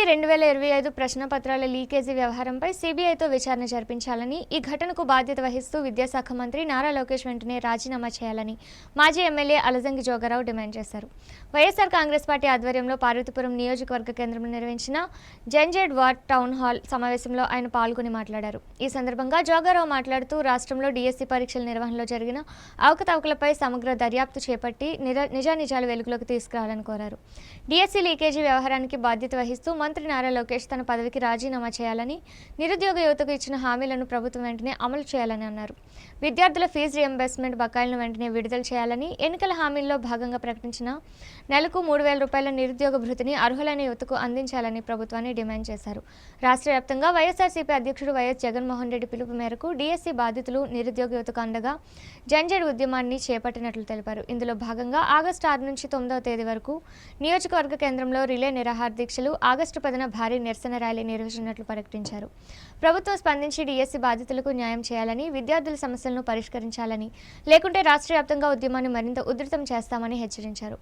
DSC 2025 ప్రశ్నపత్రాల leakage వ్యవహారంపై సీబీఐతో విచారణ జరిపించాలని, ఈ ఘటనకు బాధ్యత వహిస్తూ విద్యాశాఖ మంత్రి నారా లోకేష్ వెంటనే రాజీనామా చేయాలని మాజీ ఎమ్మెల్యే అలజంగి జోగారావు డిమాండ్ చేశారు. వైఎస్ఆర్ కాంగ్రెస్ పార్టీ ఆధ్వర్యంలో పార్వతీపురం నియోజకవర్గ కేంద్రంలో నిర్వహించిన జంజెడ్ వార్డ్ టౌన్ హాల్ సమావేశంలో ఆయన పాల్గొని మాట్లాడారు. ఈ సందర్భంగా జోగారావు మాట్లాడుతూ రాష్ట్రంలో డిఎస్సి పరీక్షల నిర్వహణలో జరిగిన అవకతవకలపై సమగ్ర దర్యాప్తు చేపట్టి నిజానిజాలు వెలుగులోకి తీసుకురావాలని కోరారు. డిఎస్సి లీకేజీ వ్యవహారానికి బాధ్యత వహిస్తూ మంత్రి నారా లోకేష్ తన పదవికి రాజీనామా చేయాలని, నిరుద్యోగ యువతకు ఇచ్చిన హామీలను ప్రభుత్వం వెంటనే అమలు చేయాలని అన్నారు. విద్యార్థుల ఫీజు రియంబర్స్మెంట్ బకాయిలను వెంటనే విడుదల చేయాలని, ఎన్నికల హామీల్లో భాగంగా ప్రకటించిన నెలకు 3,000 రూపాయల నిరుద్యోగ భృతిని అర్హులైన యువతకు అందించాలని ప్రభుత్వాన్ని డిమాండ్ చేశారు. రాష్ట్ర వ్యాప్తంగా వైఎస్ఆర్సీపీ అధ్యక్షుడు వైఎస్ జగన్మోహన్ రెడ్డి పిలుపు మేరకు డిఎస్సి బాధితులు నిరుద్యోగ యువతకు అండగా జంజెడ్ ఉద్యమాన్ని చేపట్టినట్లు తెలిపారు. ఇందులో భాగంగా ఆగస్టు 6 నుంచి 9వ తేదీ వరకు నియోజకవర్గ కేంద్రంలో రిలే నిరాహార దీక్షలు, ఆగస్టు 10న భారీ నిరసన ర్యాలీ నిర్వహించినట్లు ప్రకటించారు. ప్రభుత్వం స్పందించి డిఎస్సి బాధితులకు న్యాయం చేయాలని, విద్యార్థుల సమస్యలను పరిష్కరించాలని, లేకుంటే రాష్ట్ర వ్యాప్తంగా ఉద్యమాన్ని మరింత ఉధృతం చేస్తామని హెచ్చరించారు.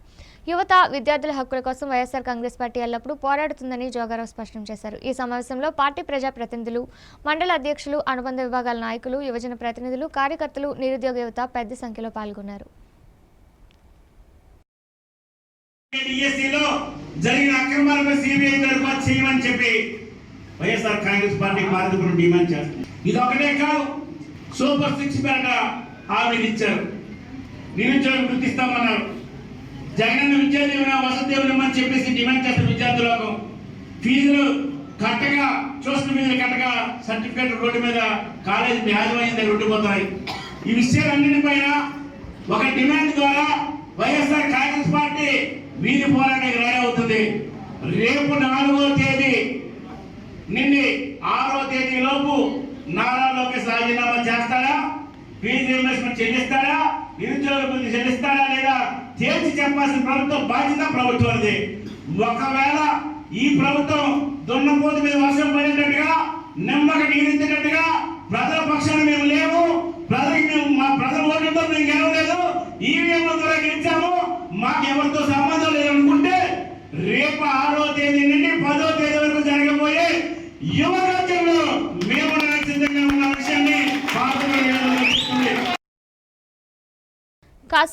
యువత, విద్యార్థుల హక్కుల కోసం వైఎస్ఆర్ కాంగ్రెస్ పార్టీ ఎల్లప్పుడూ పోరాడుతుందని జోగారావు స్పష్టం చేశారు. ఈ సమావేశంలో పార్టీ ప్రజాప్రతినిధులు, మండల అధ్యక్షులు, అనుబంధ విభాగాల నాయకులు, యువజన ప్రతినిధులు, కార్యకర్తలు, నిరుద్యోగ యువత పెద్ద సంఖ్యలో పాల్గొన్నారు. జరిగిన అక్రమాలపై సిబిఐ దర్యాప్తు చేయమని చెప్పి వైఎస్ఆర్ కాంగ్రెస్ పార్టీ పార్టీని డిమాండ్ చేస్తుంది. ఇది ఒకటే కాదు, సూపర్ 6 పేట హామీలు ఇచ్చారు. నిరుద్యోగం గుర్తిస్తామన్నారు. జగనన్న విద్యా దీవెన, వసతి దీవెన అని చెప్పేసి డిమాండ్ చేస్తారు. విద్యార్థులకు ఫీజులు కట్టగా, ట్యూషన్ ఫీజులు కట్టగా సర్టిఫికేట్ రోడ్డు మీద కాలేజీ యాజమాన్యం ఉండిపోతాయి. ఈ విషయాలన్నిటిపైన ఒక డిమాండ్ ద్వారా వైఎస్ఆర్ కాంగ్రెస్ పార్టీ వీధి పోరాటానికి రెడీ అవుతుంది. రేపు 4వ తేదీ నుండి 6వ తేదీ లోపు నారా లోకేష్ రాజీనామా చేస్తాడా, ఫీజు రియంబర్స్మెంట్ చెల్లిస్తాడా, నిరుద్యోగ భృతి చెల్లిస్తాడా లేదా తేల్చి చెప్పాల్సిన ప్రభుత్వం బాధ్యత ప్రభుత్వానికి. ఒకవేళ ఈ ప్రభుత్వం దున్నపోతు మీద వర్షం పడినట్టుగా, నెమ్మక నీరెత్తినట్టుగా ప్రజల పక్షాన మేము లేవు, మా ప్రజల ఓట్లతో మేము గెలవలేదు, ఈవీఎంల ద్వారా గెలిచాము, మాకు ఎవరితో సంబంధం లేదనుకుంటే రేపు 6వ తేదీ